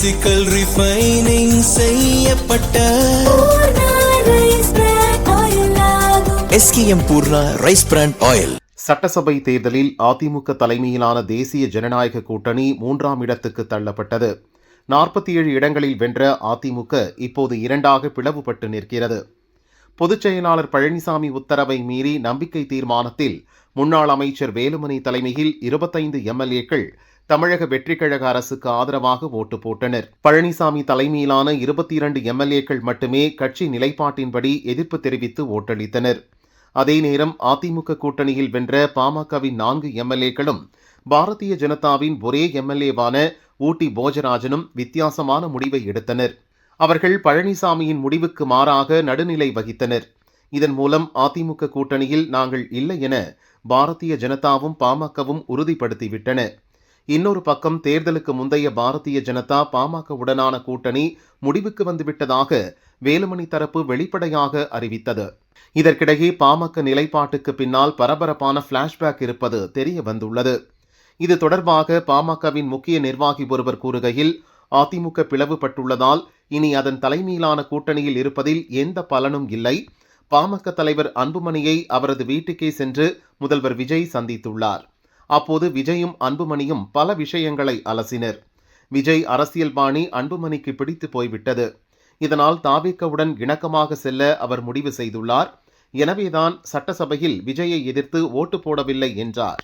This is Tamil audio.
பிசிக்கல் ரிஃபைனிங் செய்யப்பட்ட SKM Poorna rice brand oil. சட்டசபை தேர்தலில் அதிமுக தலைமையிலான தேசிய ஜனநாயக கூட்டணி 3ஆம் இடத்துக்கு தள்ளப்பட்டது. 47 இடங்களில் வென்ற அதிமுக இப்போது 2ஆக பிளவுபட்டு நிற்கிறது. பொதுச் செயலாளர் பழனிசாமி உத்தரவை மீறி நம்பிக்கை தீர்மானத்தில் முன்னாள் அமைச்சர் வேலுமணி தலைமையில் 25 MLAக்கள் தமிழக வெற்றிக்கழக அரசுக்கு ஆதரவாக ஓட்டு போட்டனர். பழனிசாமி தலைமையிலான 22 MLAக்கள் மட்டுமே கட்சி நிலைப்பாட்டின்படி எதிர்ப்பு தெரிவித்து ஓட்டளித்தனர். அதே நேரம் அதிமுக கூட்டணியில் வென்ற பாமகவின் 4 MLAக்களும் பாரதிய ஜனதாவின் ஒரே MLAவான ஊட்டி போஜராஜனும் வித்தியாசமான முடிவை எடுத்தனர். அவர்கள் பழனிசாமியின் முடிவுக்கு மாறாக நடுநிலை வகித்தனர். இதன் மூலம் அதிமுக கூட்டணியில் நாங்கள் இல்லை என பாரதிய ஜனதாவும் பாமகவும் உறுதிப்படுத்திவிட்டன. இன்னொரு பக்கம் தேர்தலுக்கு முந்தைய பாரதிய ஜனதா பாமகவுடனான கூட்டணி முடிவுக்கு வந்துவிட்டதாக வேலுமணி தரப்பு வெளிப்படையாக அறிவித்தது. இதற்கிடையே பாமக நிலைப்பாட்டுக்கு பின்னால் பரபரப்பான பிளாஷ்பேக் இருப்பது தெரிய வந்துள்ளது. இது தொடர்பாக பாமகவின் முக்கிய நிர்வாகி ஒருவர் கூறுகையில், அதிமுக பிளவுபட்டுள்ளதால் இனி அதன் தலைமையிலான கூட்டணியில் இருப்பதில் எந்த பலனும் இல்லை. பாமக தலைவர் அன்புமணியை அவரது வீட்டுக்கே சென்று முதல்வர் விஜய் சந்தித்துள்ளார். அப்போது விஜயும் அன்புமணியும் பல விஷயங்களை அலசினர். விஜய் அரசியல் பாணி அன்புமணிக்கு பிடித்து போய்விட்டது. இதனால் தாவேகவுடன் இணக்கமாக செல்ல அவர் முடிவு செய்துள்ளார். எனவேதான் சட்டசபையில் விஜயை எதிர்த்து ஓட்டு போடவில்லை என்றார்.